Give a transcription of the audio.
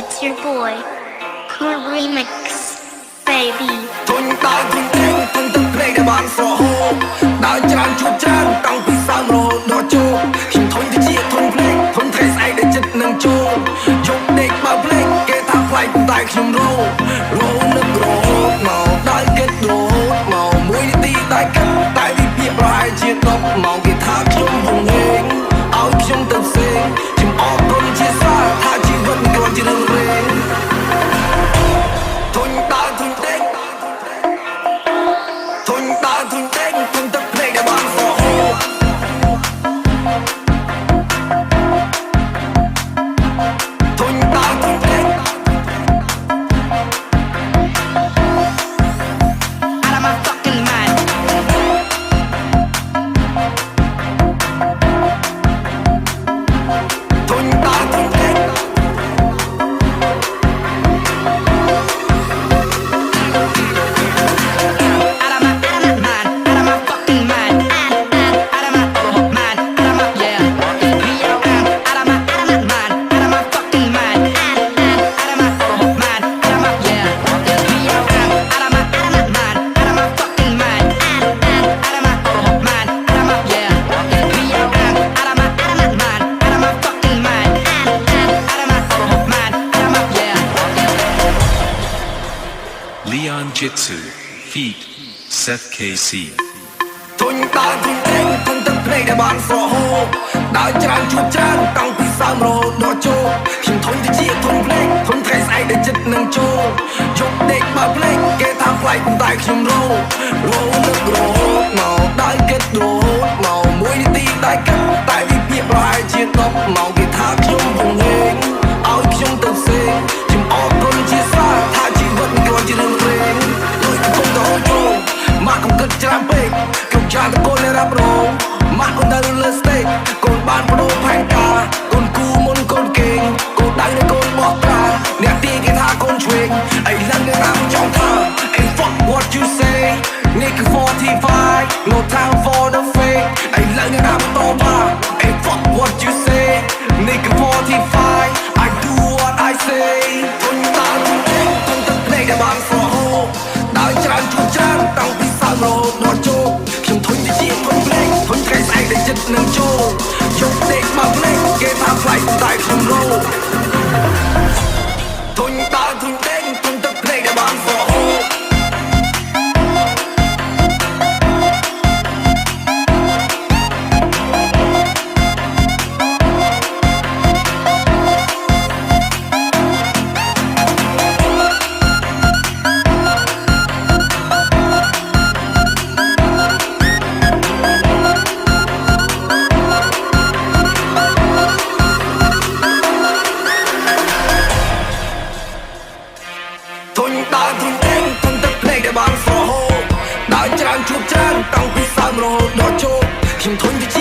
It's your boy, Cool Remix, baby. ធុញតើធុញទេធុញទឹកភ្នែកដែលបានស្រហូបដើរច្រើនជួបច្រើនតាំងពីសើមរហូតដល់ជោគខ្ញុំធុញទៅជាធុញភ្នែកធុញថ្ងៃស្អែកដែលចិត្តនឹងចូលជប់ដេកបើភ្លេចគេថាខ្លាចតែខ្ញុំរោនឹករហូតមកដល់គិតរហូតមកមួយនាទីតែគិតតែវិភាគប្រហែលជា10ម៉ោងគេថាខ្ញុំហងហេងឲ្យខ្ញុំទៅផ្សេងខ្ញុំអរគុណជាសាថាជីវិតគ្រាន់ជារឿងរ៉េងធុញតើធុញទេធុញតើធុញទេធុញទឹកភ្នែកដែលបានស្រហូបធុញតើធុញទេ Out of my fucking mind. Thôn ta thôn thế. Out of my mind. Out of my fucking mind. Out of my mind. Out of my yeah. Out of my mind. Out of my fucking mind. Out of my mind. Out of my yeah. Out of my mind. Out of my fucking mind. Out of my mind. Out of my yeah. Out of my mind. Out of my fucking mind. Out of my mind. Out of my yeah. Leon Jitsu, feat. Seth KC. ធុញតើធុញទេធុញទឹកភ្នែកដែលបានស្រហូបដើរច្រើនជួបច្រើនតាំងពីសើមរហូតដល់ជោគខ្ញុំធុញទៅជាធុញភ្នែកធុញថ្ងៃស្អែកដែលចិត្តនឹងចូលជប់ដេកបើភ្លេចគេថាខ្លាចតែខ្ញុំរោនឹករហូតមកដើរគិតរហូតមកមួយនាទីតែគិតតែវិភាគប្រហែលជា10ម៉ោងគេថាខ្ញុំហងហេងឲ្យខ្ញុំទៅផ្សេងខ្ញុំអរគុណជាសាថាជីវិតគ្រាន់ជារឿងរ៉េងដូចកំពុងទៅជោគមកកំគិតច្រើនពេកគ្រប់យ៉ាងតកូននៅរ៉ាប់រងមកអូននៅលើស្តេចកូនបានបដូរផែនការកូនគូមុនកូនគេងកូនដៅនៅកូនបោះប្រាអ្នកទីគេថាកូនឆ្វេងអីឡើងនៅតាមចង់ថា Hey fuck what you say Nigga 45 No time for the fake អីឡើងនៅតាមតប Hey fuck what you say Nigga 45 I do what I say ធុញតើធុញទេធុញទឹកភ្នែកដែលបានស្រហូបដើរច្រើនជួបច្រើនតាំងពីសើមរហូតដល់ជោគខ្ញុំធុញទៅជាធុញភ្នែកធុញថ្ងៃស្អែកដែលចិត្តនឹងចូលជប់ដេកបើភ្លេចគេថាខ្លាចតែខ្ញុំរោធុញតើធុញទេធុញទឹកភ្នែកដែលបានស្រហូបធុញតើធុញទេធុញទឹកភ្នែកដែលបានស្រហូបដើរច្រើនជួបច្រើនតាំងពីសើមរហូតដល់ជោគខ្ញុំធុញទៅជា